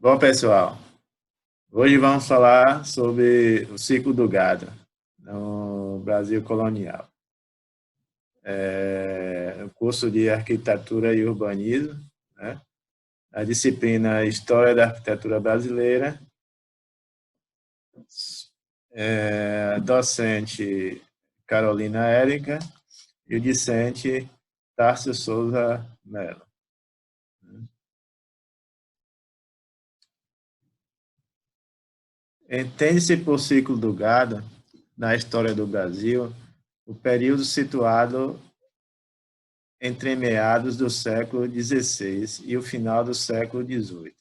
Bom, pessoal, hoje vamos falar sobre o ciclo do gado no Brasil colonial. O curso de Arquitetura e Urbanismo, né? A disciplina História da Arquitetura Brasileira, docente Carolina Érica e o discente Tárcio Souza Mello. Entende-se por ciclo do gado, na história do Brasil, o período situado entre meados do século XVI e o final do século XVIII,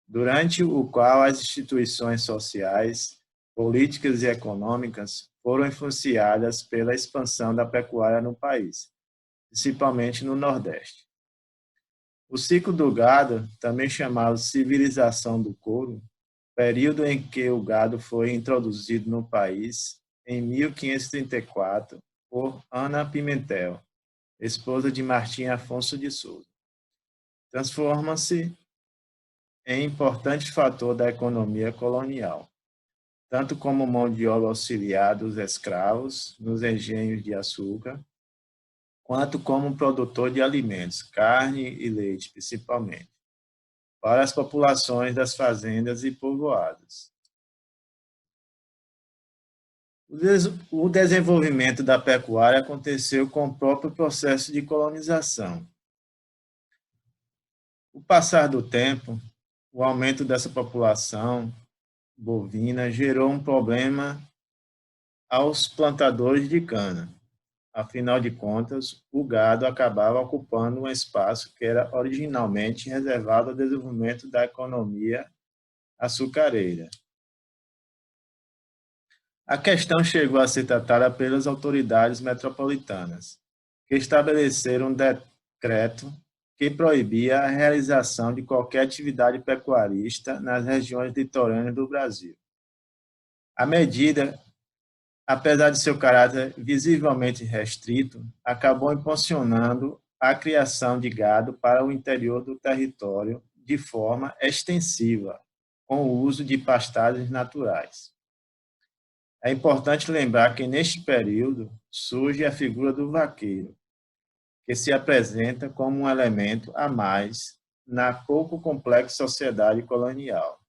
durante o qual as instituições sociais, políticas e econômicas foram influenciadas pela expansão da pecuária no país, principalmente no Nordeste. O ciclo do gado, também chamado civilização do couro, período em que o gado foi introduzido no país em 1534 por Ana Pimentel, esposa de Martim Afonso de Souza. Transforma-se em importante fator da economia colonial, tanto como mão de obra auxiliar dos escravos nos engenhos de açúcar, quanto como produtor de alimentos, carne e leite, principalmente, para as populações das fazendas e povoados. O desenvolvimento da pecuária aconteceu com o próprio processo de colonização. O passar do tempo, o aumento dessa população bovina gerou um problema aos plantadores de cana. Afinal de contas, o gado acabava ocupando um espaço que era originalmente reservado ao desenvolvimento da economia açucareira. A questão chegou a ser tratada pelas autoridades metropolitanas, que estabeleceram um decreto que proibia a realização de qualquer atividade pecuarista nas regiões litorâneas do Brasil. A medida, apesar de seu caráter visivelmente restrito, acabou impulsionando a criação de gado para o interior do território de forma extensiva, com o uso de pastagens naturais. É importante lembrar que, neste período, surge a figura do vaqueiro, que se apresenta como um elemento a mais na pouco complexa sociedade colonial.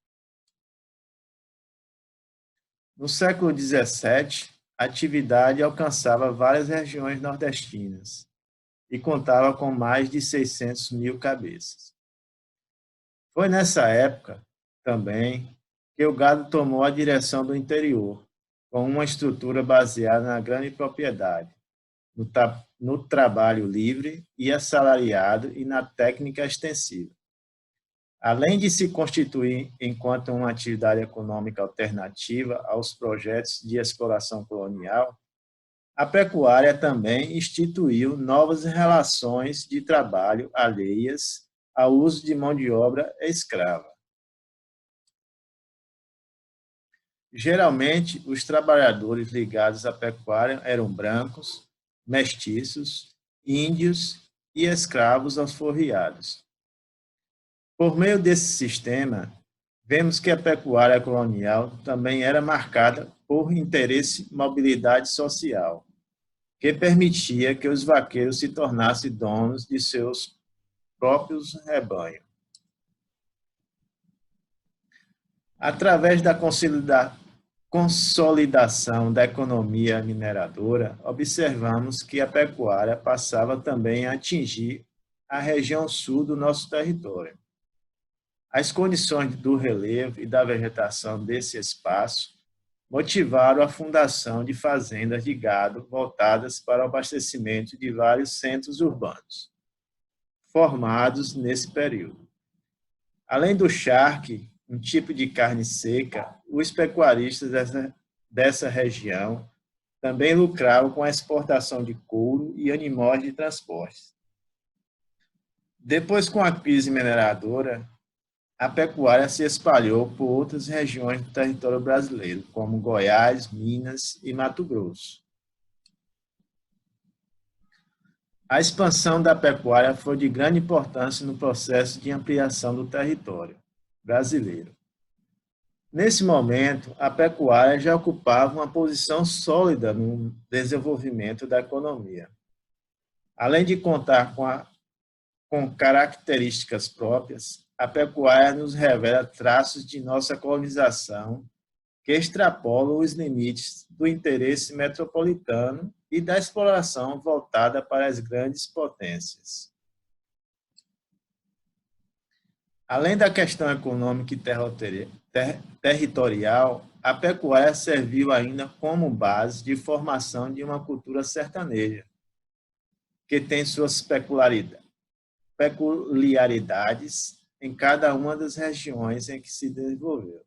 No século XVII, a atividade alcançava várias regiões nordestinas e contava com mais de 600 mil cabeças. Foi nessa época, também, que o gado tomou a direção do interior, com uma estrutura baseada na grande propriedade, no trabalho livre e assalariado e na técnica extensiva. Além de se constituir enquanto uma atividade econômica alternativa aos projetos de exploração colonial, a pecuária também instituiu novas relações de trabalho alheias ao uso de mão de obra escrava. Geralmente, os trabalhadores ligados à pecuária eram brancos, mestiços, índios e escravos alforriados. Por meio desse sistema, vemos que a pecuária colonial também era marcada por interesse e mobilidade social, que permitia que os vaqueiros se tornassem donos de seus próprios rebanhos. Através da consolidação da economia mineradora, observamos que a pecuária passava também a atingir a região sul do nosso território. As condições do relevo e da vegetação desse espaço motivaram a fundação de fazendas de gado voltadas para o abastecimento de vários centros urbanos, formados nesse período. Além do charque, um tipo de carne seca, os pecuaristas dessa região também lucravam com a exportação de couro e animais de transporte. Depois, com a crise mineradora, a pecuária se espalhou por outras regiões do território brasileiro, como Goiás, Minas e Mato Grosso. A expansão da pecuária foi de grande importância no processo de ampliação do território, brasileiro. Nesse momento, a pecuária já ocupava uma posição sólida no desenvolvimento da economia. Além de contar com características próprias, a pecuária nos revela traços de nossa colonização que extrapolam os limites do interesse metropolitano e da exploração voltada para as grandes potências. Além da questão econômica e territorial, a pecuária serviu ainda como base de formação de uma cultura sertaneja, que tem suas peculiaridades em cada uma das regiões em que se desenvolveu.